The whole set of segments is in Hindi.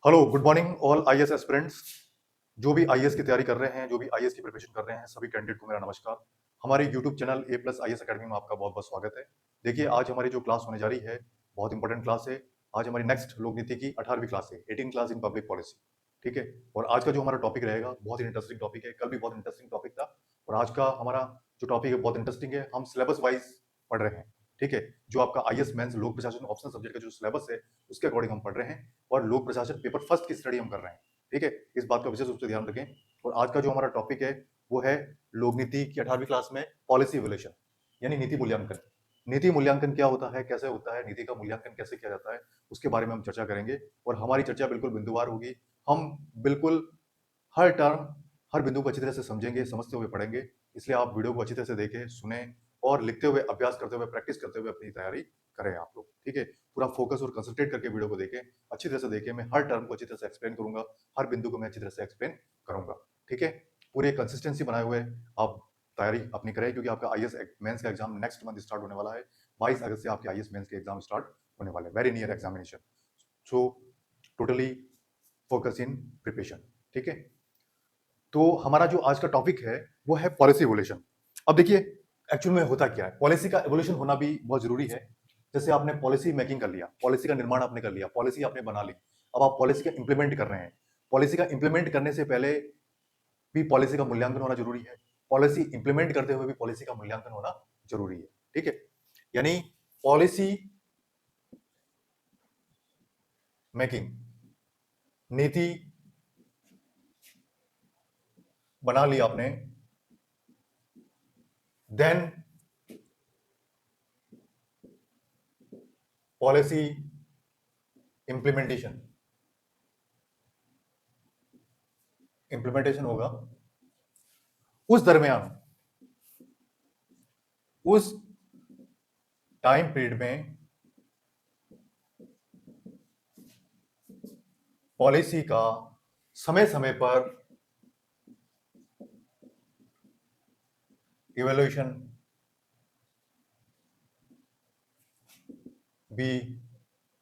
Hello, good morning all IAS aspirants. जो भी आईएएस की तैयारी कर रहे हैं, जो भी आईएएस की प्रिपरेशन कर रहे हैं, सभी कैंडिडेट को मेरा नमस्कार। हमारे यूट्यूब चैनल ए प्लस आईएएस अकेडमी में आपका बहुत बहुत स्वागत है। देखिए, आज हमारी जो क्लास होने जा रही है, बहुत इंपॉर्टेंट क्लास है। आज हमारी नेक्स्ट लोक नीति की 18वीं क्लास है, 18 क्लास इन पब्लिक पॉलिसी। ठीक है। और आज का जो हमारा टॉपिक रहेगा, बहुत ही इंटरेस्टिंग टॉपिक है। कल भी बहुत इंटरेस्टिंग टॉपिक था और आज का हमारा जो टॉपिक है बहुत इंटरेस्टिंग है। हम सिलेबस वाइज पढ़ रहे हैं। ठीक है। जो आपका आईएएस मेंस लोक प्रशासन ऑप्शनल सब्जेक्ट का जो सिलेबस है, उसके अकॉर्डिंग हम पढ़ रहे हैं और लोक प्रशासन पेपर फर्स्ट की स्टडी हम कर रहे हैं। ठीक है। इस बात का विशेष रूप से ध्यान रखें। और आज का जो हमारा टॉपिक है वो है लोक नीति की 18वीं क्लास में पॉलिसी इवोल्यूशन, यानी नीति मूल्यांकन। नीति मूल्यांकन क्या होता है, कैसे होता है, नीति का मूल्यांकन कैसे किया जाता है, उसके बारे में हम चर्चा करेंगे। और हमारी चर्चा बिल्कुल बिंदुवार होगी। हम बिल्कुल हर टर्म, हर बिंदु को अच्छी तरह से समझेंगे, समझते हुए पढ़ेंगे। इसलिए आप वीडियो को अच्छी तरह से देखें, सुने और लिखते हुए, अभ्यास करते हुए, प्रैक्टिस करते हुए अपनी तैयारी करें आप लोग। ठीक है। पूरा फोकस और कंसंट्रेट करके वीडियो को देखें, अच्छी तरह से देखें। मैं हर टर्म को अच्छी तरह से एक्सप्लेन करूंगा, हर बिंदु को मैं अच्छी तरह से एक्सप्लेन करूंगा। ठीक है। पूरी कंसिस्टेंसी बनाए हुए आप तैयारी अपनी करें, क्योंकि आपका आईएएस मेंस का एग्जाम नेक्स्ट मंथ स्टार्ट होने वाला है। 22 अगस्त से आपके आईएएस मेंस के एग्जाम स्टार्ट होने वाले हैं। Very near examination. So totally focus in preparation. ठीक है। तो हमारा जो आज का टॉपिक है वो है पॉलिसी इवोल्यूशन। अब देखिए, एक्चुअल में होता क्या है, पॉलिसी का इवोल्यूशन होना भी बहुत जरूरी है। जैसे आपने पॉलिसी मेकिंग कर लिया, पॉलिसी का निर्माण आपने कर लिया, पॉलिसी आपने बना ली, अब आप पॉलिसी का इंप्लीमेंट कर रहे हैं। पॉलिसी का इंप्लीमेंट करने से पहले भी पॉलिसी का मूल्यांकन होना जरूरी है। पॉलिसी इंप्लीमेंट करते हुए भी पॉलिसी का मूल्यांकन होना जरूरी है। ठीक है। यानी पॉलिसी मेकिंग, नीति बना ली आपने, देन पॉलिसी इंप्लीमेंटेशन, इंप्लीमेंटेशन होगा। उस दरमियान, उस टाइम पीरियड में पॉलिसी का समय समय पर इवैल्यूएशन भी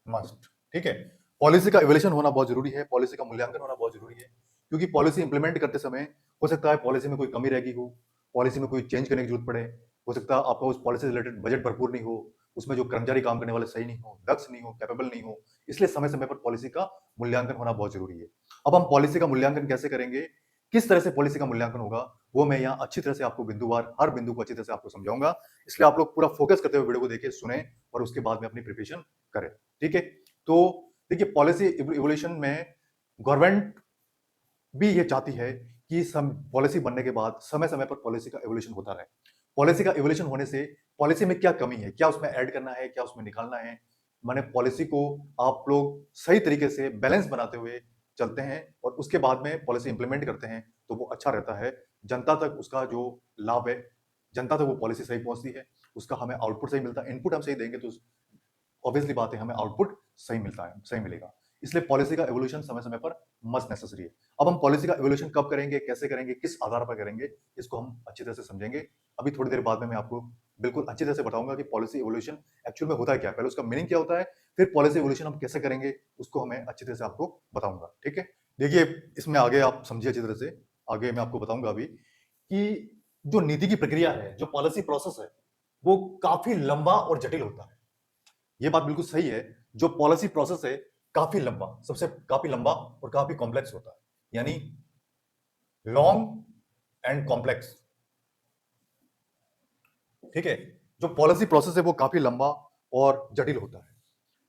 मस्ट। ठीक है। पॉलिसी का इवैल्यूएशन होना बहुत जरूरी है, पॉलिसी का मूल्यांकन होना बहुत जरूरी है, क्योंकि पॉलिसी इंप्लीमेंट करते समय हो सकता है पॉलिसी में कोई कमी रह गई हो, पॉलिसी में कोई चेंज करने की जरूरत पड़े। हो सकता है आपका उस पॉलिसी से रिलेटेड बजट भरपूर नहीं हो, उसमें जो कर्मचारी काम करने वाले सही नहीं हो, दक्ष नहीं हो, कैपेबल नहीं हो। इसलिए समय समय पर पॉलिसी का मूल्यांकन होना बहुत जरूरी है। अब हम पॉलिसी का मूल्यांकन कैसे करेंगे, किस तरह से पॉलिसी का मूल्यांकन होगा, वो मैं यहाँ अच्छी तरह से आपको बिंदुवार, हर बिंदु को अच्छी तरह से आपको समझाऊंगा। इसलिए आप लोग पूरा फोकस करते हुए वीडियो को देखें, सुने और उसके बाद में अपनी प्रिपरेशन करें। ठीक है। तो देखिए, पॉलिसी इवोल्यूशन में गवर्नमेंट भी ये चाहती है कि सम पॉलिसी बनने के बाद समय समय पर पॉलिसी का इवोल्यूशन होता रहे। पॉलिसी का इवोल्यूशन होने से पॉलिसी में क्या कमी है, क्या उसमें ऐड करना है, क्या उसमें निकालना है, माने पॉलिसी को आप लोग सही तरीके से बैलेंस बनाते हुए चलते हैं और उसके बाद में पॉलिसी इंप्लीमेंट करते हैं, तो वो अच्छा रहता है। जनता तक उसका जो लाभ है, जनता तक वो पॉलिसी सही पहुंचती है, उसका हमें आउटपुट सही मिलता है। इनपुट हम सही देंगे तो ऑब्वियसली बात है, हमें आउटपुट सही मिलता है, सही मिलेगा। इसलिए पॉलिसी का एवोल्यूशन समय समय पर मस्ट नेसेसरी है। अब हम पॉलिसी का एवोल्यूशन कब करेंगे, कैसे करेंगे, किस आधार पर करेंगे, इसको हम अच्छी तरह से समझेंगे। अभी थोड़ी देर बाद में मैं आपको बिल्कुल अच्छी तरह से बताऊंगा कि पॉलिसी एवोल्यूशन एक्चुअल में होता है क्या, पहले उसका मीनिंग क्या होता है, फिर पॉलिसी एवोल्यूशन हम कैसे करेंगे, उसको हमें अच्छी तरह से आपको बताऊंगा। ठीक है। देखिए, इसमें आगे आप समझिए अच्छी तरह से। आगे मैं आपको बताऊंगा अभी कि जो नीति की प्रक्रिया है, जो पॉलिसी प्रोसेस है, वो काफी लंबा और जटिल होता है। ये बात बिल्कुल सही है। जो पॉलिसी प्रोसेस है काफी लंबा, सबसे काफी लंबा और काफी कॉम्प्लेक्स होता है, यानी लॉन्ग एंड कॉम्प्लेक्स। ठीक है। जो पॉलिसी प्रोसेस है वो काफी लंबा और जटिल होता है।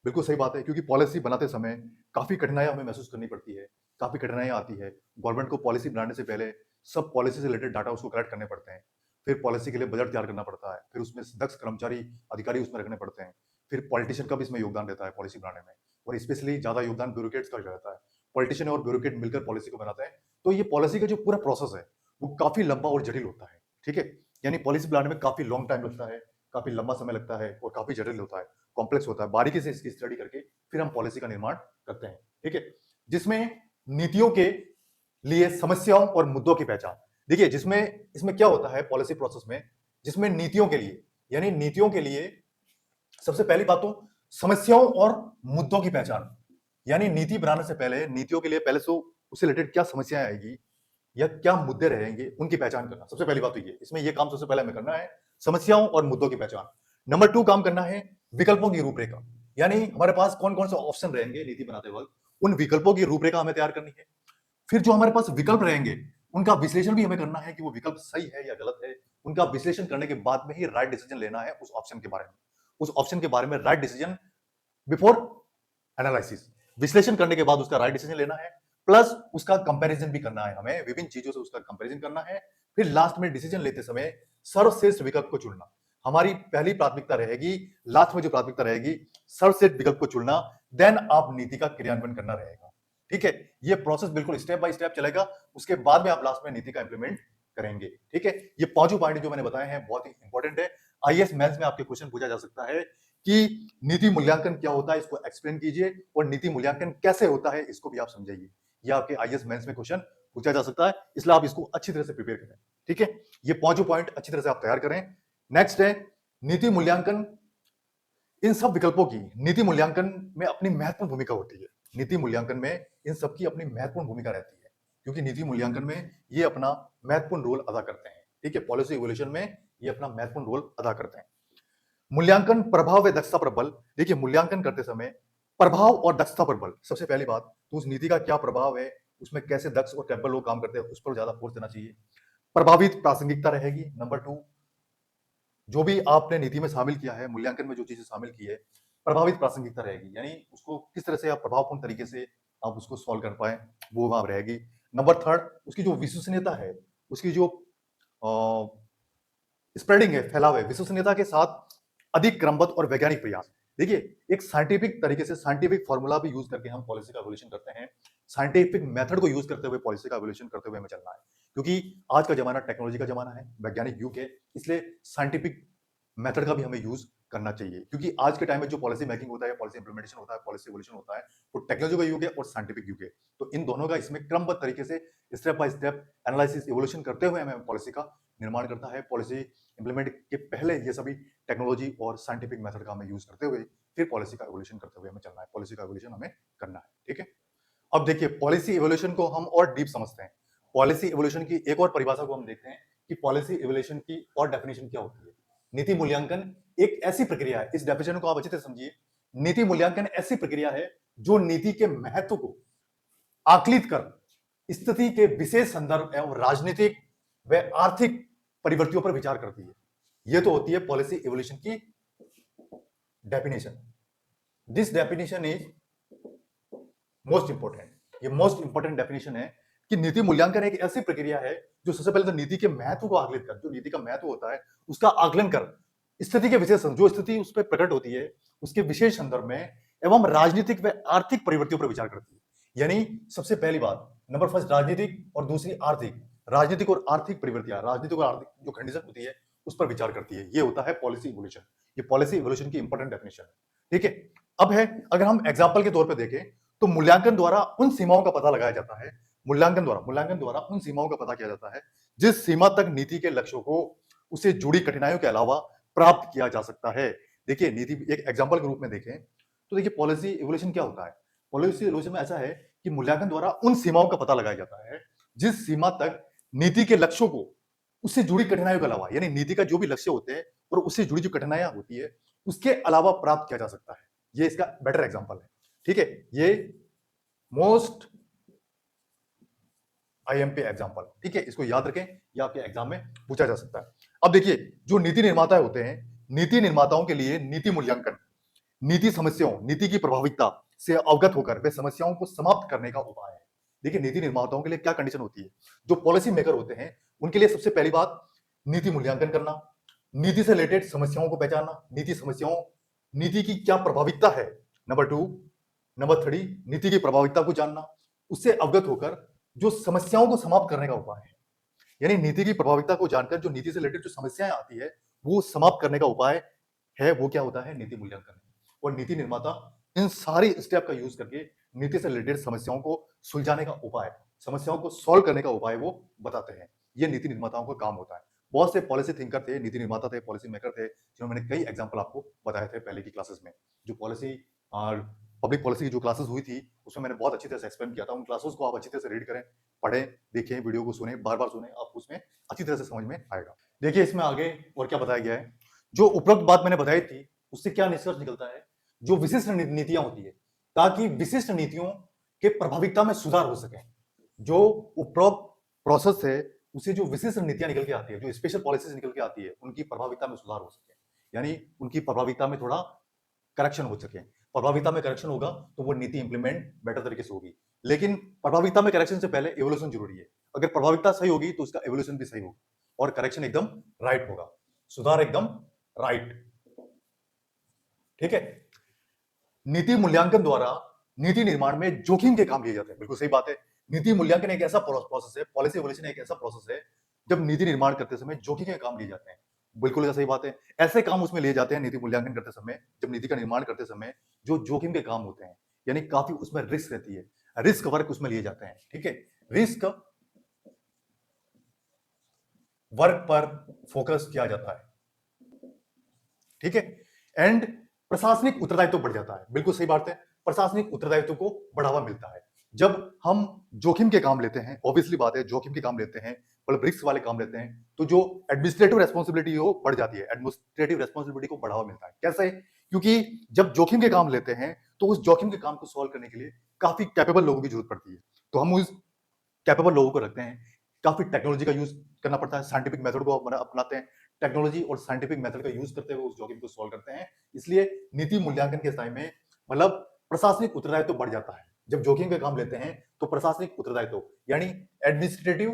बिल्कुल सही बात है, क्योंकि पॉलिसी बनाते समय काफी कठिनाइयां हमें महसूस करनी पड़ती है, काफी कठिनाइयां आती है। गवर्नमेंट को पॉलिसी बनाने से पहले सब पॉलिसी से रिलेटेड डाटा उसको कलेक्ट करने पड़ते हैं, फिर पॉलिसी के लिए बजट तैयार करना पड़ता है, फिर उसमें दक्ष कर्मचारी, अधिकारी उसमें रखने पड़ते हैं, फिर पॉलिटिशियन का भी इसमें योगदान रहता है पॉलिसी बनाने में, और स्पेशली ज्यादा योगदान ब्यूरोक्रेट्स का रहता है। पॉलिटिशियन और ब्यूरोक्रेट मिलकर पॉलिसी को बनाते हैं। तो ये पॉलिसी का जो पूरा प्रोसेस है वो काफी लंबा और जटिल होता है। ठीक है। यानी पॉलिसी बनाने में काफी लॉन्ग टाइम लगता है, काफी लंबा समय लगता है और काफी जटिल होता है, कॉम्प्लेक्स होता है। बारीकी से इसकी स्टडी करके फिर हम पॉलिसी का निर्माण करते हैं। ठीक है। जिसमें नीतियों के लिए समस्याओं और मुद्दों की पहचान। देखिए, जिसमें इसमें क्या होता है पॉलिसी प्रोसेस में, जिसमें नीतियों के लिए, यानी नीतियों के लिए सबसे पहली बात तो समस्याओं और मुद्दों की पहचान। यानी नीति बनाने से पहले, नीतियों के लिए पहले तो उससे रिलेटेड क्या समस्याएं आएगी या क्या मुद्दे रहेंगे उनकी पहचान करना। सबसे पहली बात तो इसमें ये काम सबसे पहले हमें करना है, समस्याओं और मुद्दों की पहचान। नंबर 2 काम करना है विकल्पों की रूपरेखा, यानी हमारे पास कौन कौन से ऑप्शन रहेंगे नीति बनाते वक्त, उन विकल्पों की रूपरेखा हमें तैयार करनी है। फिर जो हमारे पास विकल्प रहेंगे उनका विश्लेषण भी हमें करना है कि वो विकल्प सही है या गलत है। उनका विश्लेषण करने के बाद में ही राइट डिसीजन लेना है उस ऑप्शन के बारे में, उस ऑप्शन के बारे में राइट डिसीजन बिफोर एनालिसिस। विश्लेषण करने के बाद उसका राइट डिसीजन लेना है, प्लस उसका कंपैरिजन भी करना है, हमें विभिन्न चीजों से उसका कंपैरिजन करना है। फिर लास्ट में डिसीजन लेते समय सर्वश्रेष्ठ विकल्प को चुनना। हमारी पहली प्राथमिकता रहेगी, लास्ट में जो प्राथमिकता रहेगी सर्वश्रेष्ठ विकल्प को चुनना, देन आप नीति का क्रियान्वयन करना रहेगा। ठीक है, ये प्रोसेस बिल्कुल स्टेप बाय स्टेप चलेगा, उसके बाद में आप लास्ट में नीति का इंप्लीमेंट करेंगे। ठीक है, ये पांचों पॉइंट जो मैंने बताए हैं बहुत ही इंपॉर्टेंट है। आईएएस मेंस में आपके क्वेश्चन पूछा जा सकता है कि नीति मूल्यांकन क्या होता है, इसको एक्सप्लेन कीजिए, और नीति मूल्यांकन कैसे होता है इसको भी आप समझाइए। ये आपके आईएएस मेंस में क्वेश्चन पूछा जा सकता है, इसलिए आप इसको अच्छी तरह से प्रिपेयर करें। ठीक है, ये पांचों पॉइंट अच्छी तरह से आप तैयार करें। नेक्स्ट है नीति मूल्यांकन। इन सब विकल्पों की नीति मूल्यांकन में अपनी महत्वपूर्ण भूमिका होती है। नीति मूल्यांकन में इन सबकी अपनी महत्वपूर्ण भूमिका रहती है, क्योंकि नीति मूल्यांकन में ये अपना महत्वपूर्ण रोल अदा करते हैं। ठीक है, पॉलिसी इवोल्यूशन में ये अपना महत्वपूर्ण रोल अदा करते हैं। मूल्यांकन प्रभाव व दक्षता पर बल। देखिए, मूल्यांकन करते समय प्रभाव और दक्षता पर बल, सबसे पहली बात तो उस नीति का क्या प्रभाव है, उसमें कैसे दक्ष और कैपेबल लोग काम करते हैं, उस पर ज्यादा फोर्स देना चाहिए। प्रभावित प्रासंगिकता रहेगी। नंबर 2, जो भी आपने नीति में शामिल किया है, मूल्यांकन में जो चीजें शामिल की है, प्रभावित प्रासंगिकता रहेगी, यानी उसको किस तरह से आप प्रभावपूर्ण तरीके से आप उसको सॉल्व कर पाए, वो वहां रहेगी। नंबर 3, उसकी जो विश्वसनीयता है, उसकी जो स्प्रेडिंग है, फैलाव है, विश्वसनीयता के साथ अधिक क्रमबद्ध और वैज्ञानिक प्रयास। देखिए, एक साइंटिफिक तरीके से साइंटिफिक फॉर्मूला भी यूज करके हम पॉलिसी का एवोल्यूशन करते हैं। साइंटिफिक मेथड को यूज करते हुए पॉलिसी का एवोल्यूशन करते हुए हमें चलना है, क्योंकि आज का जमाना टेक्नोलॉजी का जमाना है, वैज्ञानिक युग है, इसलिए साइंटिफिक मेथड का भी हमें यूज करना चाहिए। क्योंकि आज के टाइम में जो पॉलिसी मेकिंग होता है, पॉलिसी इंप्लीमेंटेशन होता है, पॉलिसी एवोल्यूशन होता है, वो टेक्नोलॉजी का युग है और साइंटिफिक युग है। तो इन दोनों का इसमें क्रमबद्ध तरीके से step by step analysis evolution करते हुए हमें पॉलिसी का निर्माण करता है। पॉलिसी इंप्लीमेंट के पहले ये सभी टेक्नोलॉजी और साइंटिफिक मेथड का हमें यूज करते हुए फिर पॉलिसी का एवोल्यूशन करते हुए हमें चलना है, पॉलिसी का एवोल्यूशन हमें करना है। ठीक है, अब देखिए, पॉलिसी एवोल्यूशन को हम और डीप समझते हैं। पॉलिसी एवोल्यूशन की एक और परिभाषा को हम देखते हैं कि पॉलिसी एवोल्यूशन की और डेफिनेशन क्या होती है। नीति मूल्यांकन एक ऐसी प्रक्रिया है, इस डेफिनेशन को आप अच्छी तरह समझिए। नीति मूल्यांकन ऐसी प्रक्रिया है जो नीति के महत्व को आकलित कर स्थिति के विशेष संदर्भ एवं राजनीतिक व आर्थिक परिवर्तियों पर विचार करती है। यह तो होती है पॉलिसी एवोल्यूशन की definition. This definition is most important. ये मोस्ट इंपोर्टेंट डेफिनेशन है कि नीति मूल्यांकन एक ऐसी प्रक्रिया है जो सबसे पहले तो नीति के महत्व को आकलित कर, जो नीति का महत्व होता है उसका आकलन कर स्थिति के विशेष, जो स्थिति उस पर प्रकट होती है उसके विशेष संदर्भ में एवं राजनीतिक व आर्थिक परिवर्तियों पर विचार करती है। यानी सबसे पहली बात, नंबर फर्स्ट राजनीतिक और दूसरी आर्थिक, राजनीतिक और आर्थिक परिवर्तियां, राजनीतिक और आर्थिक जो कंडीशन होती है उस पर विचार करती है। ये होता है पॉलिसी इवोल्यूशन। ये पॉलिसी इवोल्यूशन की इंपॉर्टेंट डेफिनेशन है। ठीक है, अब है, अगर हम एग्जाम्पल के तौर पर देखें तो मूल्यांकन द्वारा उन सीमाओं का पता लगाया जाता है, मूल्यांकन द्वारा उन सीमाओं का पता किया जाता है जिस सीमा तक नीति के लक्ष्यों को उससे जुड़ी कठिनाइयों के अलावा प्राप्त किया जा सकता है। देखिए, नीति एक एग्जाम्पल के रूप में देखें तो देखिए, पॉलिसी इवोल्यूशन क्या होता है। पॉलिसी इवोल्यूशन में ऐसा है कि मूल्यांकन द्वारा उन सीमाओं का पता लगाया जाता है जिस सीमा तक नीति के लक्ष्यों को उससे जुड़ी कठिनाइयों के अलावा, यानी नीति का जो भी लक्ष्य होते हैं और उससे जुड़ी जो कठिनाइयां होती है उसके अलावा प्राप्त किया जा सकता है। ये इसका बेटर एग्जाम्पल है। ठीक है, ये मोस्ट आईएमपी एग्जाम्पल। ठीक है, इसको याद रखें, ये आपके एग्जाम में पूछा जा सकता है। अब देखिए, जो नीति निर्माता होते हैं, नीति निर्माताओं के लिए नीति मूल्यांकन नीति समस्याओं, नीति की प्रभाविकता से अवगत होकर वे समस्याओं को समाप्त करने का उपाय है। देखिए, नीति निर्माताओं के लिए क्या कंडीशन होती है, जो पॉलिसी मेकर होते हैं उनके लिए सबसे पहली बात नीति मूल्यांकन करना, नीति से रिलेटेड समस्याओं को पहचानना, नीति की क्या प्रभाविकता है। नंबर 3, नीति की प्रभाविकता को जानना, उससे अवगत होकर जो समस्याओं को समाप्त करने का उपाय है। यानी नीति की प्रभाविकता को जानकर जो नीति से रिलेटेड जो समस्याएं आती है वो समाप्त करने का उपाय है, वो क्या होता है, नीति मूल्यांकन। और नीति निर्माता इन सारी स्टेप का यूज करके नीति से रिलेटेड समस्याओं को सुलझाने का उपाय, समस्याओं को सॉल्व करने का उपाय वो बताते हैं। ये नीति निर्माताओं का काम होता है। बहुत से पॉलिसी थिंकर थे, नीति निर्माता थे, पॉलिसी मेकर थे, जिन्होंने मैंने कई एग्जाम्पल आपको बताए थे पहले की क्लासेस में, जो पॉलिसी पब्लिक पॉलिसी की जो क्लासेस हुई थी उसमें मैंने बहुत अच्छी तरह से एक्सप्लेन किया था। उन क्लासेस को आप अच्छी तरह से रीड करें, पढ़ें, देखें, वीडियो को सुने, बार बार सुने, आपको उसमें अच्छी तरह से समझ में आएगा। देखिए इसमें आगे और क्या बताया गया है। जो उपरोक्त बात मैंने बताई थी उससे क्या निष्कर्ष निकलता है, जो विशिष्ट नीतियां होती है ताकि विशिष्ट नीतियों के प्रभाविकता में सुधार हो सके। जो उपरोक्त प्रोसेस है उसे जो विशिष्ट नीतियां निकल के आती है, जो स्पेशल पॉलिसीज निकल के आती है, उनकी प्रभाविकता में सुधार हो सके, यानी उनकी प्रभाविकता में थोड़ा करेक्शन हो सके। प्रभाविकता में करेक्शन होगा तो वो नीति इंप्लीमेंट बेटर तरीके से होगी। लेकिन प्रभाविकता में करेक्शन से पहले एवोल्यूशन जरूरी है। अगर प्रभाविकता सही होगी तो उसका एवोल्यूशन भी सही होगा और करेक्शन एकदम राइट होगा, सुधार एकदम राइट। ठीक है। नीति मूल्यांकन द्वारा नीति निर्माण में जोखिम के काम लिए जाते हैं। बिल्कुल सही बात है। नीति मूल्यांकन एक ऐसा प्रोसेस है, पॉलिसी एवोल्यूशन एक ऐसा प्रोसेस है जब नीति निर्माण करते समय जोखिम के काम लिए जाते हैं। बिल्कुल सही बात है। ऐसे काम उसमें लिए जाते हैं नीति मूल्यांकन करते समय, जब नीति का निर्माण करते समय जो जोखिम के काम होते हैं, यानी काफी उसमें रिस्क रहती है, रिस्क वर्क उसमें लिए जाते हैं। ठीक है। रिस्क वर्क पर फोकस किया जाता है। ठीक है। एंड प्रशासनिक उत्तरदायित्व बढ़ जाता है। बिल्कुल सही बात है। प्रशासनिक उत्तरदायित्व को बढ़ावा मिलता है जब हम जोखिम के काम लेते हैं। ऑब्वियसली बात है, जोखिम के काम लेते हैं, मतलब रिस्क वाले काम लेते हैं, तो जो एडमिनिस्ट्रेटिव रेस्पॉन्सिबिलिटी हो बढ़ जाती है। एडमिनिस्ट्रेटिव रेस्पॉन्सिबिलिटी को बढ़ावा मिलता है। कैसे? क्योंकि जब जोखिम के काम लेते हैं तो उस जोखिम के काम को सॉल्व करने के लिए काफी कैपेबल लोगों की जरूरत पड़ती है। तो हम उस कैपेबल लोगों को रखते हैं। काफी टेक्नोलॉजी का यूज करना पड़ता है, साइंटिफिक मेथड को अपनाते हैं, टेक्नोलॉजी और साइंटिफिक मेथड का यूज करते हुए उस जोखिम को सॉल्व करते हैं। इसलिए नीति मूल्यांकन के समय में मतलब प्रशासनिक उत्तरदायित्व बढ़ जाता है। जब जोखिम का काम लेते हैं तो प्रशासनिक उत्तरदायित्व यानी एडमिनिस्ट्रेटिव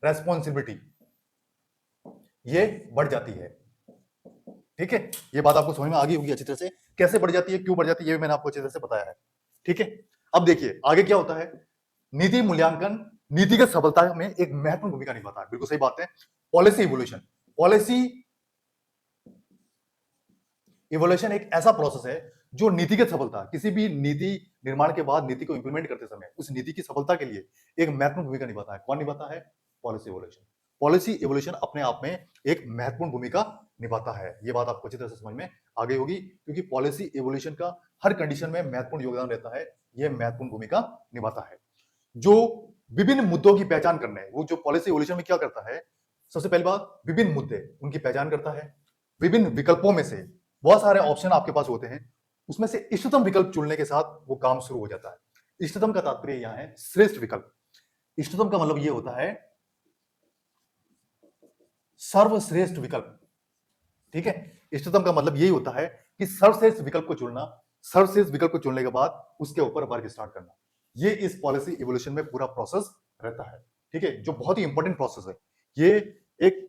रेस्पॉन्सिबिलिटी ये बढ़ जाती है। ठीक है। ये बात आपको समझ में आ गई होगी अच्छी तरह से, कैसे बढ़ जाती है, क्यों बढ़ जाती है, ये मैंने आपको अच्छी तरह से बताया है। ठीक है। अब देखिए आगे क्या होता है। नीति मूल्यांकन नीतिगत सफलता में एक महत्वपूर्ण भूमिका निभाता है। बिल्कुल सही बात है। पॉलिसी इवोल्यूशन, पॉलिसी इवोल्यूशन एक ऐसा प्रोसेस है जो नीतिगत सफलता, किसी भी नीति निर्माण के बाद नीति को इंप्लीमेंट करते समय उस नीति की सफलता के लिए एक महत्वपूर्ण भूमिका निभाता है। कौन निभाता है? Policy evolution. पॉलिसी इवोल्यूशन अपने आप में एक महत्वपूर्ण भूमिका निभाता है। ये बात आपको अच्छी तरह से समझ में आ गई होगी, क्योंकि पॉलिसी इवोल्यूशन का हर कंडीशन में महत्वपूर्ण योगदान रहता है। यह महत्वपूर्ण भूमिका निभाता है। जो विभिन्न मुद्दों की पहचान करने, वो जो पॉलिसी इवोल्यूशन में क्या करता है, सबसे पहली बात विभिन्न मुद्दे उनकी पहचान करता है। विभिन्न विकल्पों में से बहुत सारे ऑप्शन आपके पास होते हैं, उसमें से इष्टतम विकल्प चुनने के साथ वो काम शुरू हो जाता है। इष्टतम का तात्पर्य यहां है श्रेष्ठ विकल्प। इष्टतम का मतलब ये होता है सर्वश्रेष्ठ विकल्प। ठीक है। इष्टतम का मतलब यही होता है कि सर्वश्रेष्ठ विकल्प को चुनना, सर्वश्रेष्ठ विकल्प को चुनने के बाद उसके ऊपर वर्क स्टार्ट करना। ये इस पॉलिसी इवोल्यूशन में पूरा प्रोसेस रहता है। ठीक है। जो बहुत ही इंपॉर्टेंट प्रोसेस है ये एक,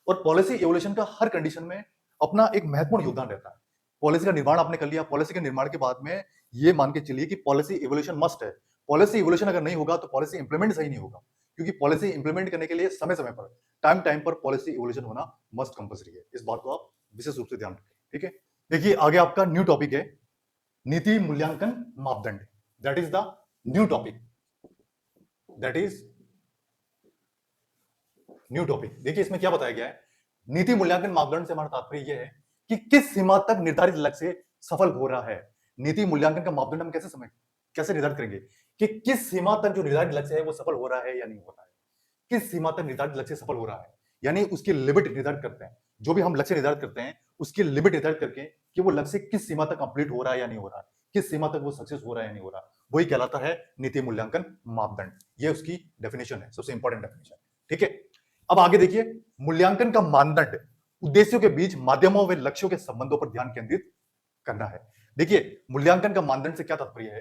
और पॉलिसी इवोल्यूशन का हर कंडीशन में अपना एक महत्वपूर्ण योगदान रहता है। पॉलिसी का निर्माण आपने कर लिया, पॉलिसी के निर्माण के बाद में ये मान के चलिए कि पॉलिसी इवोल्यूशन मस्ट है। पॉलिसी इवोल्यूशन अगर नहीं होगा तो पॉलिसी इंप्लीमेंट सही नहीं होगा, क्योंकि पॉलिसी इंप्लीमेंट करने के लिए समय समय पर, टाइम टाइम पर पॉलिसी इवोल्यूशन होना मस्ट कंपल्सरी है। इस बात को आप विशेष रूप से ध्यान रखें। ठीक है। देखिए आगे आपका न्यू टॉपिक है नीति मूल्यांकन मापदंड। That is the new topic, that is new topic. देखिए इसमें क्या बताया गया है। नीति मूल्यांकन मापदंड से हमारा तात्पर्य यह है कि किस सीमा तक निर्धारित लक्ष्य सफल हो रहा है। नीति मूल्यांकन का मापदंड हम कैसे निर्धारित करेंगे कि किस सीमा तक जो निर्धारित लक्ष्य है वो सफल हो रहा है या नहीं हो रहा है। किस सीमा तक निर्धारित लक्ष्य सफल हो रहा है, यानी उसकी लिमिट निर्धारित करते हैं। जो भी हम लक्ष्य निर्धारित करते हैं उसकी लिमिट निर्धारित करके कि वो लक्ष्य किस सीमा तक कंप्लीट हो रहा है या नहीं हो रहा है, किस सीमा तक वो सक्सेस हो रहा है या नहीं हो रहा, वही कहलाता है नीति मूल्यांकन मापदंड। ये उसकी डेफिनेशन है, सबसे इंपॉर्टेंट डेफिनेशन। ठीक है। अब आगे देखिए, मूल्यांकन का मानदंड उद्देश्यों के बीच माध्यमों व लक्ष्यों के संबंधों पर ध्यान केंद्रित करना है। देखिए मूल्यांकन का मानदंड से क्या तात्पर्य है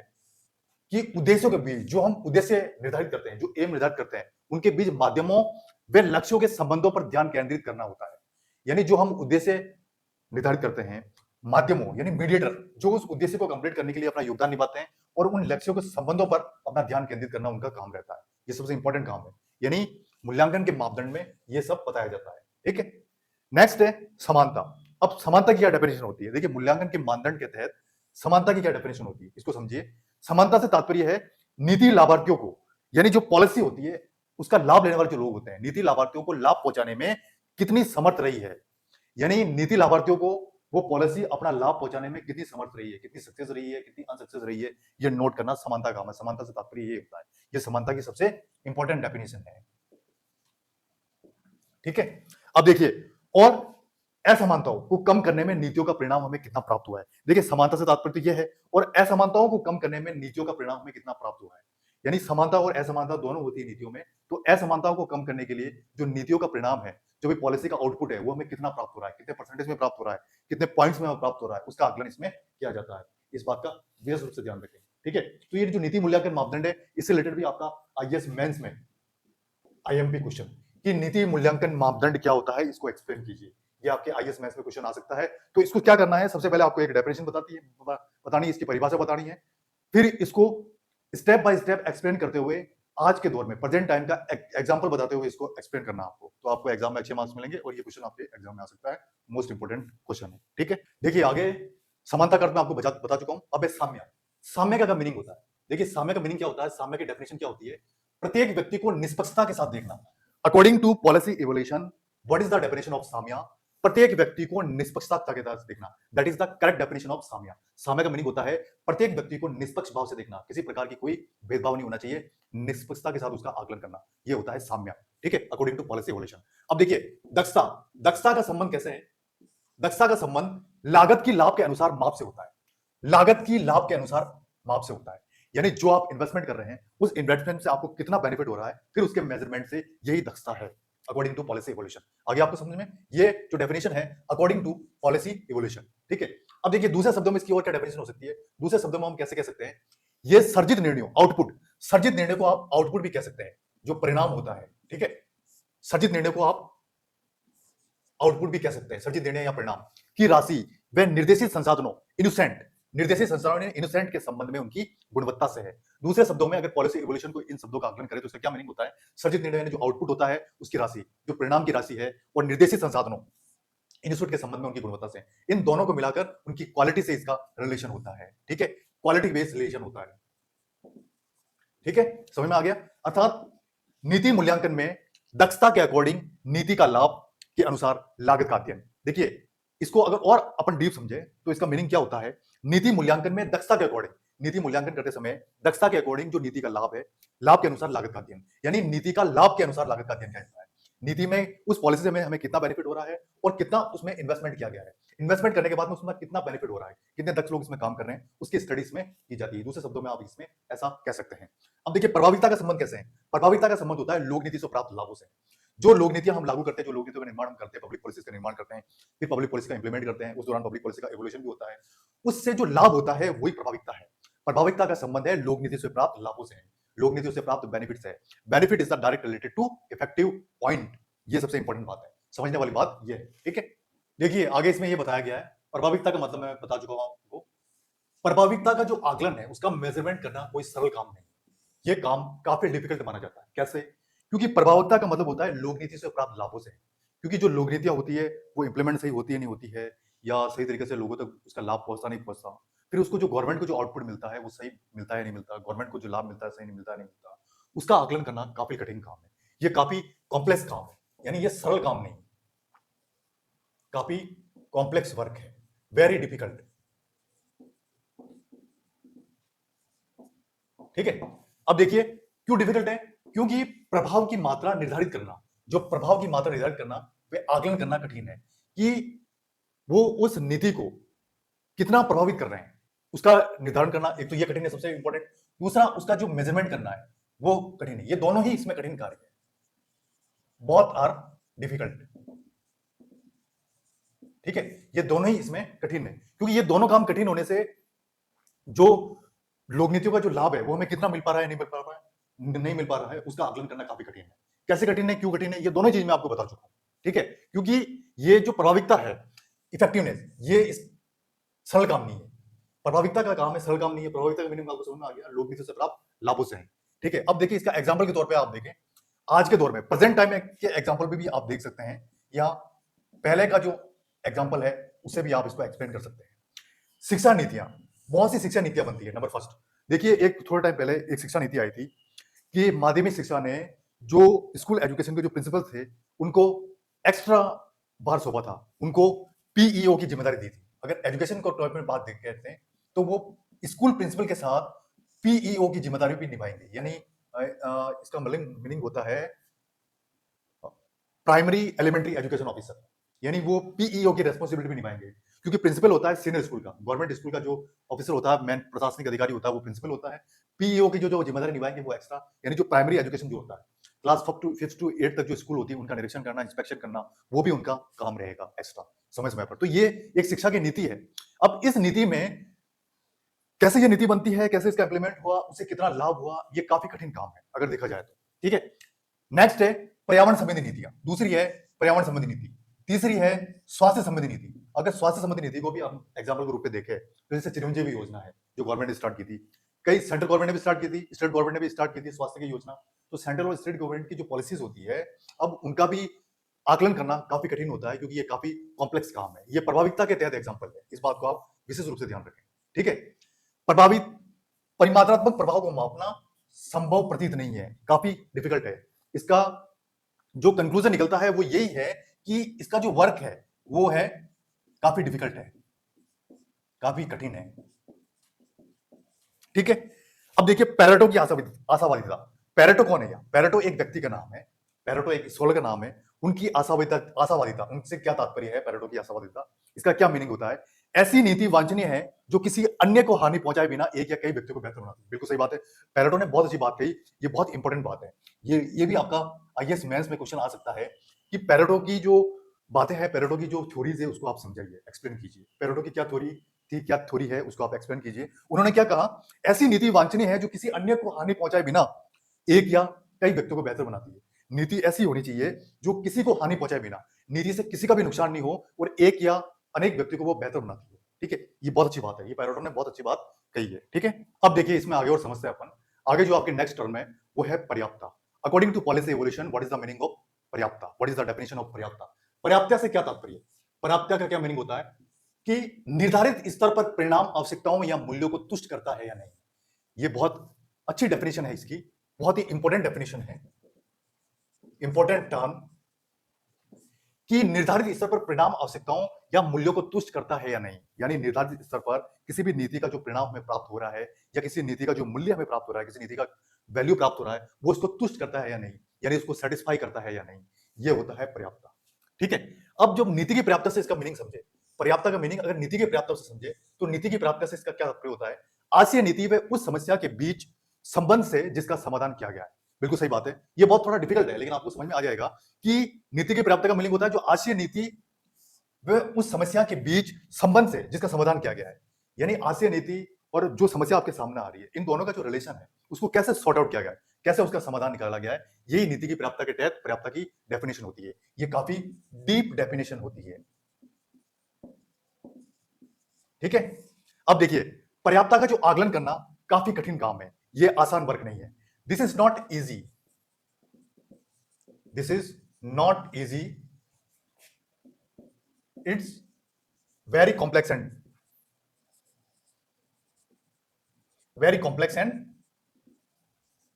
कि उद्देश्यों के बीच, जो हम उद्देश्य निर्धारित करते हैं, जो एम निर्धारित करते हैं, उनके बीच माध्यमों व लक्ष्यों के संबंधों पर ध्यान केंद्रित करना होता है। यानी जो हम उद्देश्य निर्धारित करते हैं, माध्यमों यानी मीडिएटर जो उस उद्देश्य को कंप्लीट करने के लिए अपना योगदान निभाते हैं, और उन लक्ष्यों के संबंधों पर अपना ध्यान केंद्रित करना उनका काम रहता है। ये सबसे इंपॉर्टेंट काम है, यानी मूल्यांकन के मापदंड में ये सब बताया जाता है। ठीक है। नेक्स्ट है समानता। अब समानता की क्या डेफिनेशन होती है? देखिए मूल्यांकन के मानदंड के तहत समानता की क्या डेफिनेशन होती है, इसको समझिए। समानता से तात्पर्य है नीति लाभार्थियों को, यानी जो पॉलिसी होती है उसका लाभ लेने वाले जो लोग होते हैं, नीति लाभार्थियों को लाभ पहुंचाने में कितनी समर्थ रही है। यानी नीति लाभार्थियों को वो पॉलिसी अपना लाभ पहुंचाने में कितनी समर्थ रही है, कितनी सक्सेस रही है, कितनी अनसक्सेस रही है, ये नोट करना समानता का काम है। समानता से तात्पर्य ये होता है, ये समानता की सबसे इंपॉर्टेंट डेफिनेशन है। ठीक है, अब देखिए, और असमानताओं को कम करने में नीतियों का परिणाम हमें कितना प्राप्त हुआ है। देखिए, समानता से तात्पर्य तो यह है, और असमानताओं को कम करने में नीतियों का परिणाम हमें कितना प्राप्त हुआ है। यानी समानता और असमानता दोनों होती है नीतियों में, तो असमानताओं को कम करने के लिए जो नीतियों का परिणाम है, जो भी पॉलिसी का आउटपुट है, वो हमें कितना प्राप्त हो रहा है, कितने परसेंटेज में प्राप्त हो रहा है, कितने पॉइंट्स में प्राप्त हो रहा है, उसका आकलन इसमें किया जाता है। इस बात का विशेष रूप से ध्यान रखें। ठीक है, तो ये जो नीति मूल्यांकन मापदंड है, इससे रिलेटेड भी आपका आईएएस मेंस में आईएमपी क्वेश्चन कि नीति मूल्यांकन मापदंड क्या होता है, इसको एक्सप्लेन कीजिए। ये आपके आईएएस मेंस में क्वेश्चन आ सकता है। तो इसको क्या करना है, सबसे पहले आपको एक डेफिनेशन बतानी है, इसकी परिभाषा बतानी है, फिर इसको स्टेप बाय स्टेप एक्सप्लेन करते हुए आज के दौर में प्रेजेंट टाइम का एग्जांपल बताते हुए इसको एक्सप्लेन करना आपको। तो आपको एग्जाम में अच्छे मार्क्स मिलेंगे और ये क्वेश्चन आपके एग्जाम में आ सकता है। मोस्ट इंपोर्टेंट क्वेश्चन है। ठीक है, देखिए आगे समानता का अर्थ मैं आपको बता चुका हूं। अब साम्य, साम्य का मीनिंग होता है। देखिए, साम्य का मीनिंग क्या होता है, साम्य की डेफिनेशन क्या होती है, प्रत्येक व्यक्ति को निष्पक्षता के साथ देखना। According to policy evolution, what is the definition of साम्य, प्रत्येक व्यक्ति को निष्पक्षता के साथ देखना। That is the correct definition of साम्य। साम्य का मीनिंग होता है प्रत्येक व्यक्ति को निष्पक्ष भाव से देखना, किसी प्रकार की कोई भेदभाव नहीं होना चाहिए, निष्पक्षता के साथ उसका आकलन करना, ये होता है साम्य। ठीक है, अकॉर्डिंग टू पॉलिसी इवोल्यूशन। अब देखिए, दक्षता, दक्षता का संबंध कैसे है, दक्षता का संबंध लागत की लाभ के अनुसार माप से होता है। लागत की लाभ के अनुसार माप से होता है, यानी जो आप इन्वेस्टमेंट कर रहे हैं, उस इन्वेस्टमेंट से आपको कितना बेनिफिट हो रहा है, फिर उसके मेजरमेंट से यही दक्षता है, अकॉर्डिंग टू पॉलिसी इवोल्यूशन। आगे आपको समझ में, ये जो डेफिनेशन है अकॉर्डिंग टू पॉलिसी इवोल्यूशन। ठीक है, अब देखिए दूसरे शब्दों में इसकी और क्या डेफिनेशन हो सकती है। दूसरे शब्दों में हम कैसे कह सकते हैं, ये सर्जित निर्णयों, आउटपुट, सर्जित निर्णय को आप आउटपुट भी कह सकते हैं, जो परिणाम होता है। ठीक है, सर्जित निर्णय को आप आउटपुट भी कह सकते हैं, सर्जित निर्णय या परिणाम की राशि व निर्देशित संसाधनों, इनोसेंट, निर्देशित संसाधनों इनोसेंट के संबंध में उनकी गुणवत्ता से है। दूसरे शब्दों में अगर पॉलिसी इवोल्यूशन को इन शब्दों का आकलन करें तो इसका क्या मीनिंग होता है, सर्जित निर्णय जो आउटपुट होता है उसकी राशि, जो परिणाम की राशि है, और निर्देशित संसाधनों इनोसेंट के संबंध में उनकी गुणवत्ता से, इन दोनों को मिलाकर उनकी क्वालिटी से इसका रिलेशन होता है। ठीक है, क्वालिटी बेस्ड रिलेशन होता है। ठीक है, समझ में आ गया। अर्थात नीति मूल्यांकन में दक्षता के अकॉर्डिंग नीति का लाभ के अनुसार लागत का अध्ययन। देखिए, इसको अगर और अपन डीप समझे तो इसका मीनिंग क्या होता है, नीति मूल्यांकन में दक्षता के अकॉर्डिंग, नीति मूल्यांकन करते समय दक्षता के अकॉर्डिंग जो नीति का लाभ है, लाभ के अनुसार लागत का अध्ययन, यानी नीति का लाभ के अनुसार लागत का अध्ययन किया जाता है। नीति में उस पॉलिसी से हमें कितना बेनिफिट हो रहा है और कितना उसमें इन्वेस्टमेंट किया गया है, इन्वेस्टमेंट करने के बाद में उसमें कितना बेनिफिट हो रहा है, कितने दक्ष लोग इसमें काम कर रहे हैं, उसकी स्टडी इसमें की जाती है। दूसरे शब्दों में आप इसमें ऐसा कह सकते हैं। अब देखिए, प्रभाविता का संबंध कैसे है, प्रभाविता का संबंध होता है लोक नीति से प्राप्त लाभों से। जो लोक नीतियां हम लागू करते हैं, जो लोक नीतियों का निर्माण हम करते हैं, पब्लिक पॉलिसी का निर्माण करते हैं, फिर पब्लिक पॉलिसी का इंप्लीमेंट करते हैं, उस दौरान पब्लिक पॉलिसी का इवोल्यूशन भी होता है, उससे जो लाभ होता है वही प्रभाविकता है। प्रभाविकता का संबंध है लोक नीति से प्राप्त लाभों से, लोक नीतियों से प्राप्त बेनिफिट से। Benefit is the direct related to effective point. ये सबसे इंपॉर्टेंट बात है, समझने वाली बात ये है। ठीक है, देखिए आगे इसमें ये बताया गया है, प्रभाविकता का मतलब मैं बता चुका हूं आपको। प्रभाविकता का जो आकलन है उसका मेजरमेंट करना कोई सरल काम नहीं, ये काम काफी डिफिकल्ट माना जाता है। कैसे, क्योंकि प्रभाविकता का मतलब होता है लोक नीति से प्राप्त लाभों से। क्योंकि जो लोक नीतियां होती है वो इंप्लीमेंट सही होती है नहीं होती है, या सही तरीके से लोगों तक उसका लाभ पहुंचता नहीं पहुंचता, फिर उसको जो गवर्नमेंट को जो आउटपुट मिलता है वो सही मिलता है नहीं मिलता, गवर्नमेंट को जो लाभ मिलता है सही नहीं मिलता है नहीं मिलता, उसका आकलन करना काफी कठिन काम है, ये काफी कॉम्प्लेक्स काम है, यानी ये सरल काम नहीं, काफी कॉम्प्लेक्स वर्क है, वेरी डिफिकल्ट। ठीक है, अब देखिए क्यों डिफिकल्ट है, क्योंकि प्रभाव की मात्रा निर्धारित करना, जो प्रभाव की मात्रा निर्धारित करना, वे आकलन करना कठिन है कि वो उस नीति को कितना प्रभावित कर रहे हैं, उसका निर्धारण करना एक तो ये कठिन है सबसे इंपॉर्टेंट, दूसरा उसका जो मेजरमेंट करना है वो कठिन है। ये दोनों ही इसमें कठिन कार्य है, बोथ आर डिफिकल्ट। ठीक है, ये दोनों ही इसमें कठिन है, क्योंकि ये दोनों काम कठिन होने से जो लोक नीतियों का जो लाभ है वो हमें कितना मिल पा रहा है, नहीं मिल पा रहा है, उसका आकलन करना काफी कठिन है। कैसे कठिन है, क्यों कठिन है, ये दोनों चीज मैं आपको बता चुका हूं। ठीक है, क्योंकि ये जो प्रभाविकता है, इफेक्टिवनेस, ये इस सरल काम नहीं है, प्रभाविकता का काम है, सरल काम नहीं है। प्रभाविकता का मीनिंग आपको समझ में आ गया, लोक नीति से प्राप्त लाभों से है। ठीक है, अब देखिए इसका एग्जाम्पल के तौर पर आप देखें, आज के दौर में प्रेजेंट टाइम के एग्जाम्पल भी आप देख सकते हैं, या पहले का जो एग्जाम्पल है उससे भी आप इसको एक्सप्लेन कर सकते हैं। शिक्षा नीतियां, बहुत सी शिक्षा नीतियां बनती है। नंबर फर्स्ट, देखिए एक थोड़ा टाइम पहले एक शिक्षा नीति आई थी कि माध्यमिक शिक्षा ने जो स्कूल एजुकेशन के जो प्रिंसिपल थे उनको एक्स्ट्रा भार सौंपा था, उनको पीईओ की जिम्मेदारी दी थी। अगर एजुकेशन को टॉपिक में बात देख कहते हैं तो वो स्कूल प्रिंसिपल के साथ पीईओ की जिम्मेदारी भी निभाएंगे। यानी इसका मीनिंग होता है प्राइमरी एलिमेंट्री एजुकेशन ऑफिसर, यानी वो पीईओ की रेस्पॉन्सिबिलिटी भी निभाएंगे। क्योंकि प्रिंसिपल होता है सीनियर स्कूल का, गवर्नमेंट स्कूल का जो ऑफिसर होता है, मेन प्रशासनिक अधिकारी होता है, वो प्रिंसिपल होता है। पीईओ की जो जिम्मेदारी निभाएंगे वो एक्स्ट्रा, यानी जो प्राइमरी एजुकेशन जो होता है, क्लास 5 to 8 तक जो स्कूल होती है उनका निरीक्षण करना, इंस्पेक्शन करना, वो भी उनका काम रहेगा एक्स्ट्रा समय समय पर। तो ये एक शिक्षा की नीति है। अब इस नीति में कैसे ये नीति बनती है, कैसे इसका इंप्लीमेंट हुआ, उसे कितना लाभ हुआ, ये काफी कठिन काम है अगर देखा जाए तो। ठीक है, नेक्स्ट है पर्यावरण संबंधी नीतियां, दूसरी है पर्यावरण संबंधी नीति, तीसरी है स्वास्थ्य संबंधी नीति। अगर स्वास्थ्य संबंधी नीति को भी हम एग्जाम्पल के रूप में देखें तो जैसे चिरंजीवी योजना है जो गवर्नमेंट ने स्टार्ट की थी, कई सेंट्रल गवर्नमेंट ने भी स्टार्ट की थी, स्टेट गवर्नमेंट ने भी स्टार्ट की थी स्वास्थ्य की योजना। तो सेंट्रल और स्टेट गवर्नमेंट की जो पॉलिसीज होती है, अब उनका भी आकलन करना काफी कठिन होता है क्योंकि ये काफी कॉम्प्लेक्स काम है। ये प्रभाविकता के तहत एग्जाम्पल है, इस बात को आप विशेष रूप से ध्यान रखें। ठीक है, प्रभावित परिमात्रात्मक प्रभाव को मापना संभव प्रतीत नहीं है, काफी डिफिकल्ट है। इसका जो कंक्लूजन निकलता है वो यही है कि इसका जो वर्क है वो है काफी डिफिकल्ट है, काफी कठिन है। ठीक है, अब देखिए पेरेटो की आशावादिता। पेरेटो कौन है? यहाँ पेरेटो एक व्यक्ति का नाम है, पेरेटो एक स्कॉलर का नाम है। उनकी आशावादिता, उनसे क्या तात्पर्य है? पेरेटो की आशावादिता, इसका क्या मीनिंग होता है? ऐसी नीति वांछनीय है जो किसी अन्य को हानि पहुंचाए बिना एक या कई व्यक्तियों को बेहतर बनाती है। बिल्कुल सही बात है, पेरेटो ने बहुत अच्छी बात कही, ये बहुत इंपॉर्टेंट बात है। ये भी आपका आईएएस मेंस में क्वेश्चन आ सकता है कि पेरेटो की जो बातें हैं, पेरेटो की जो थ्योरीज है उसको आप समझाइए, एक्सप्लेन कीजिए। पेरेटो की क्या थ्योरी थी, क्या थ्योरी है, उसको आप एक्सप्लेन कीजिए। उन्होंने क्या कहा? ऐसी नीति वांछनीय है जो किसी अन्य को हानि पहुंचाए बिना एक या कई व्यक्तियों को बेहतर बनाती है। नीति ऐसी होनी चाहिए जो किसी को हानि पहुंचाए बिना, नीति से किसी का भी नुकसान नहीं हो और एक या अनेक व्यक्ति को वो बेहतर बनाती है। ठीक है, ये बहुत अच्छी बात है, ये पेरेटो ने बहुत अच्छी बात कही है। ठीक है, अब देखिए इसमें आगे और समझते हैं अपन। आगे जो आपके नेक्स्ट टर्म है वो है पर्याप्तता। According to policy evolution, what is the meaning of पर्याप्तता? What is the definition of पर्याप्तता? पर्याप्तता से क्या तात्पर्य? पर्याप्तता का क्या मीनिंग होता है कि निर्धारित स्तर पर परिणाम आवश्यकताओं या मूल्यों को तुष्ट करता है या नहीं। ये बहुत अच्छी डेफिनेशन है इसकी, बहुत ही इंपॉर्टेंट डेफिनेशन है, इंपॉर्टेंट टर्म, कि निर्धारित स्तर पर परिणाम आवश्यकताओं या मूल्यों को तुष्ट करता है या नहीं। यानी निर्धारित स्तर पर किसी भी नीति का जो परिणाम हमें प्राप्त हो रहा है या किसी नीति का जो मूल्य हमें प्राप्त हो रहा है, किसी नीति का वैल्यू प्राप्त हो रहा है, वो उसको तुष्ट करता है या नहीं, यानी उसको सेटिस्फाई करता है या नहीं, ये होता है पर्याप्तता। ठीक है, अब जब नीति की पर्याप्तता से इसका मीनिंग समझे, पर्याप्तता का मीनिंग अगर नीति की पर्याप्तता से समझे तो नीति की पर्याप्तता से इसका क्या तात्पर्य होता है? आशय नीति व उस समस्या के बीच संबंध से जिसका समाधान किया गया है। बिल्कुल सही बात है, ये बहुत थोड़ा डिफिकल्ट है लेकिन आपको समझ में आ जाएगा कि नीति की पर्याप्तता का मीनिंग होता है जो आशय नीति व उस समस्या के बीच संबंध से जिसका समाधान किया गया है। यानी आशय नीति और जो समस्या आपके सामने आ रही है, इन दोनों का जो रिलेशन है उसको कैसे सॉर्ट आउट किया गया है, कैसे उसका समाधान निकाला गया है, यही नीति की पर्याप्तता के तहत पर्याप्तता की डेफिनेशन होती है। ये काफी डीप डेफिनेशन होती है। ठीक है, अब देखिए पर्याप्तता का जो आकलन करना काफी कठिन काम है, ये आसान वर्क नहीं है। This is not easy, this is not easy, it's very complex and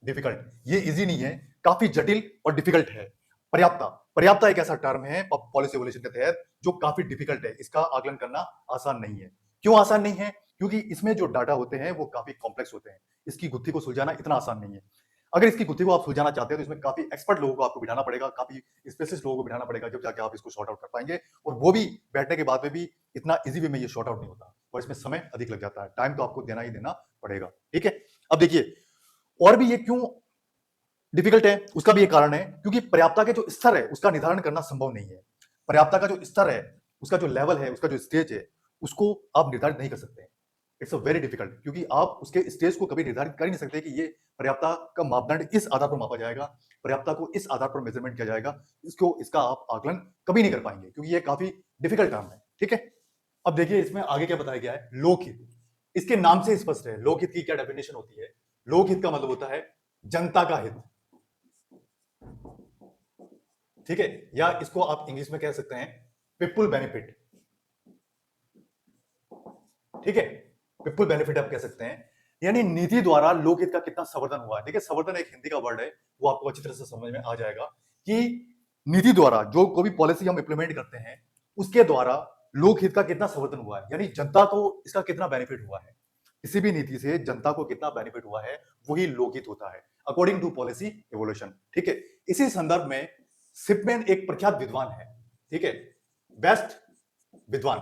difficult. ये इजी नहीं है, काफी जटिल और डिफिकल्ट है। पर्याप्तता एक ऐसा टर्म है पॉलिसी एवोल्यूशन के तहत जो काफी डिफिकल्ट है, इसका आकलन करना आसान नहीं है। क्यों आसान नहीं है? क्योंकि इसमें जो डाटा होते हैं वो काफी कॉम्प्लेक्स होते हैं, इसकी गुत्थी को सुलझाना इतना आसान नहीं है। अगर इसकी गुत्थी को आप सुलझाना चाहते हैं तो इसमें काफी एक्सपर्ट लोगों को आपको बिठाना पड़ेगा, काफी स्पेशलिस्ट लोगों को बिठाना पड़ेगा, जब जाके आप इसको सॉर्ट आउट कर पाएंगे। और वो भी बैठने के बाद में भी इतना इजी वे में ये सॉर्ट आउट नहीं होता और इसमें समय अधिक लग जाता है, टाइम तो आपको देना ही देना पड़ेगा। ठीक है, अब देखिए और भी ये क्यों डिफिकल्ट है, उसका भी एक कारण है क्योंकि पर्याप्तता के जो स्तर है उसका निर्धारण करना संभव नहीं है। पर्याप्तता का जो स्तर है, उसका जो लेवल है, उसका जो स्टेज है, उसको आप निर्धारित नहीं कर सकते। इट्स अ वेरी डिफिकल्ट, क्योंकि आप उसके स्टेज को कभी निर्धारित कर ही नहीं सकते कि ये पर्याप्तता का मापदंड इस आधार पर मापा जाएगा, पर्याप्तता को इस आधार पर मेजरमेंट किया जाएगा, इसका आप आकलन कभी नहीं कर पाएंगे क्योंकि ये काफी डिफिकल्ट टर्म है। ठीक है, अब देखिए इसमें आगे क्या बताया गया है, लोकहित। इसके नाम से स्पष्ट है लोकहित की क्या डेफिनेशन होती है। लोकहित का मतलब होता है जनता का हित। ठीक है, या इसको आप इंग्लिश में कह सकते हैं पीपल बेनिफिट। ठीक है, पीपल बेनिफिट आप कह सकते हैं, यानी नीति द्वारा लोकहित का कितना संवर्धन हुआ है। देखिए संवर्धन एक हिंदी का वर्ड है, वो आपको अच्छी तरह से समझ में आ जाएगा कि नीति द्वारा जो कोई भी पॉलिसी हम इंप्लीमेंट करते हैं उसके द्वारा लोकहित का कितना संवर्धन हुआ है, यानी जनता को इसका कितना बेनिफिट हुआ है। किसी भी नीति से जनता को कितना बेनिफिट हुआ है वही लोकहित होता है, अकॉर्डिंग टू पॉलिसी एवोल्यूशन। ठीक है, इसी संदर्भ में सिपमैन एक प्रख्यात विद्वान है, ठीक है, बेस्ट विद्वान।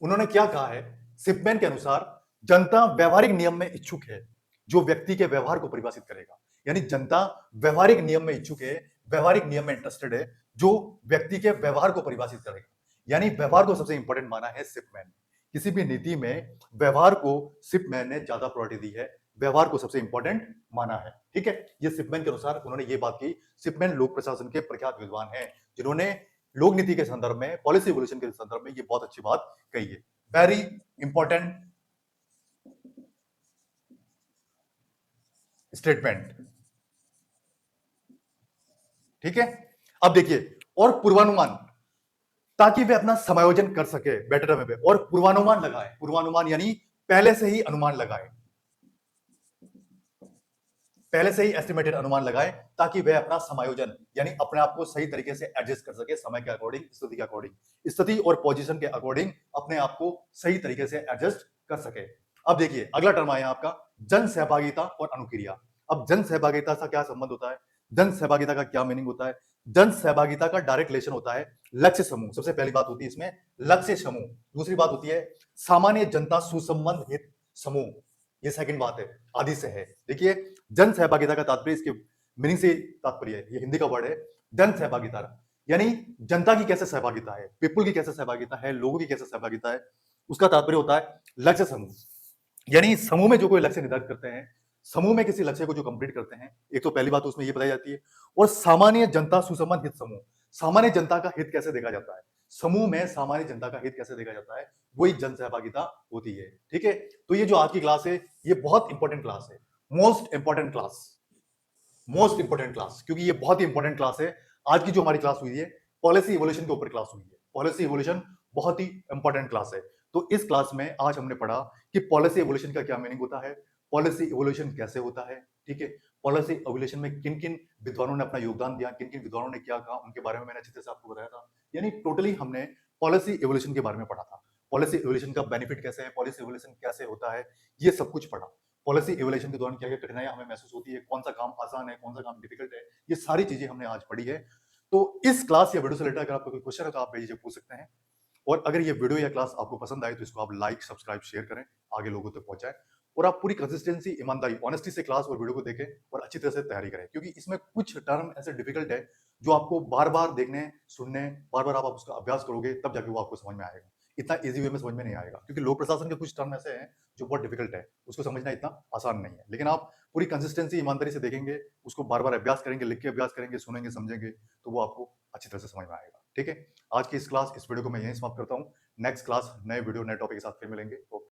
उन्होंने क्या कहा है, सिपमैन के अनुसार जनता व्यवहारिक नियम में इच्छुक है जो व्यक्ति के व्यवहार को परिभाषित करेगा। यानी जनता व्यवहारिक नियम में इच्छुक है, व्यवहारिक नियम में इंटरेस्टेड है जो व्यक्ति के व्यवहार को परिभाषित करेगा। यानी व्यवहार को सबसे इंपॉर्टेंट माना है सिपमैन ने। किसी भी नीति में व्यवहार को सिपमैन ने ज्यादा प्रायोरिटी दी है, व्यवहार को सबसे इंपॉर्टेंट माना है। ठीक है, ये सिपमैन के अनुसार उन्होंने ये बात की। सिपमैन लोक प्रशासन के प्रख्यात विद्वान हैं जिन्होंने लोक नीति के संदर्भ में, पॉलिसी एवोल्यूशन के संदर्भ में ये बहुत अच्छी बात कही है। Very important statement. ठीक है, अब देखिए, और पूर्वानुमान, ताकि वे अपना समायोजन कर सके बेटर वे में, और पूर्वानुमान लगाए। पूर्वानुमान यानी पहले से ही अनुमान लगाए, पहले से ही एस्टिमेटेड अनुमान लगाए, ताकि वह अपना समायोजन यानी अपने आप को सही तरीके से एडजस्ट कर सके, समय के अकॉर्डिंग, स्थिति के अकॉर्डिंग, स्थिति और पोजीशन के अकॉर्डिंग अपने आप को सही तरीके से एडजस्ट कर सके। अब देखिए अगला टर्म आया आपका जन सहभागिता और अनुक्रिया। अब जन सहभागिता से क्या संबंध होता है, जन सहभागिता का क्या मीनिंग होता है। जन सहभागिता का डायरेक्ट रिलेशन होता है लक्ष्य समूह, सबसे पहली बात होती है इसमें लक्ष्य समूह। दूसरी बात होती है सामान्य जनता सुसंबंध हित समूह, ये सेकंड बात है, आदि से है। देखिए जन सहभागिता का तात्पर्य, इसके मीनिंग से तात्पर्य है, ये हिंदी का वर्ड है जन सहभागिता, यानी जनता की कैसे सहभागिता है, पीपुल की कैसे सहभागिता है, लोगों की कैसे सहभागिता है, उसका तात्पर्य होता है लक्ष्य समूह। यानी समूह में जो कोई लक्ष्य निर्धारित करते हैं, समूह में किसी लक्ष्य को जो कंप्लीट करते हैं, एक तो पहली बात उसमें ये बताई जाती है। और सामान्य जनता सुसंबंध हित समूह, सामान्य जनता का हित कैसे देखा जाता है, समूह में सामान्य जनता का हित कैसे देखा जाता है, वही जन सहभागिता होती है। ठीक है, तो ये जो आज की क्लास है ये बहुत इंपॉर्टेंट क्लास है, most important class, most important class, क्योंकि ये बहुत ही इंपॉर्टेंट क्लास है। आज की जो हमारी क्लास हुई है पॉलिसी इवोल्यूशन के ऊपर क्लास हुई है, पॉलिसी इवोल्यूशन बहुत ही इंपॉर्टेंट क्लास है। तो इस क्लास में आज हमने पढ़ा कि पॉलिसी इवोल्यूशन का क्या मीनिंग होता है, पॉलिसी इवोल्यूशन कैसे होता है। ठीक है, पॉलिसी इवोल्यूशन में किन किन विद्वानों ने अपना योगदान दिया, किन किन विद्वानों ने क्या कहा, उनके बारे में मैंने अच्छे से आपको बताया था। यानी टोटली हमने पॉलिसी इवोल्यूशन के बारे में पढ़ा था, पॉलिसी इवोल्यूशन का बेनिफिट कैसे है, पॉलिसी इवोल्यूशन कैसे होता है, ये सब कुछ पढ़ा। पॉलिसी इवोल्यूशन के दौरान क्या क्या कठिनाइयां हमें महसूस होती है, कौन सा काम आसान है, कौन सा काम डिफिकल्ट है, ये सारी चीजें हमने आज पढ़ी है। तो इस क्लास या वीडियो से रिलेटेड अगर आपको कोई क्वेश्चन है तो आप बेझिझक पूछ सकते हैं। और अगर ये वीडियो या क्लास आपको पसंद आए तो इसको आप लाइक, सब्सक्राइब, शेयर करें, आगे लोगों तक पहुंचाएं, और आप पूरी कंसिस्टेंसी, ईमानदारी, ऑनेस्टी से क्लास और वीडियो को देखें और अच्छी तरह से तैयारी करें, क्योंकि इसमें कुछ टर्म ऐसे डिफिकल्ट है जो आपको बार बार देखने, सुनने, बार बार आप उसका अभ्यास करोगे तब जाके वो आपको समझ में आएगा। इतना इजी वे में समझ में नहीं आएगा, क्योंकि लोक प्रशासन के कुछ टर्म ऐसे हैं जो बहुत डिफिकल्ट है, उसको समझना इतना आसान नहीं है। लेकिन आप पूरी कंसिस्टेंसी, ईमानदारी से देखेंगे, उसको बार बार अभ्यास करेंगे, लिख के अभ्यास करेंगे, सुनेंगे, समझेंगे, तो वो आपको अच्छी तरह से समझ में आएगा। ठीक है, आज की इस वीडियो को मैं यहीं समाप्त करता हूँ। नेक्स्ट क्लास नए वीडियो, नए टॉपिक के साथ फिर मिलेंगे। ओके।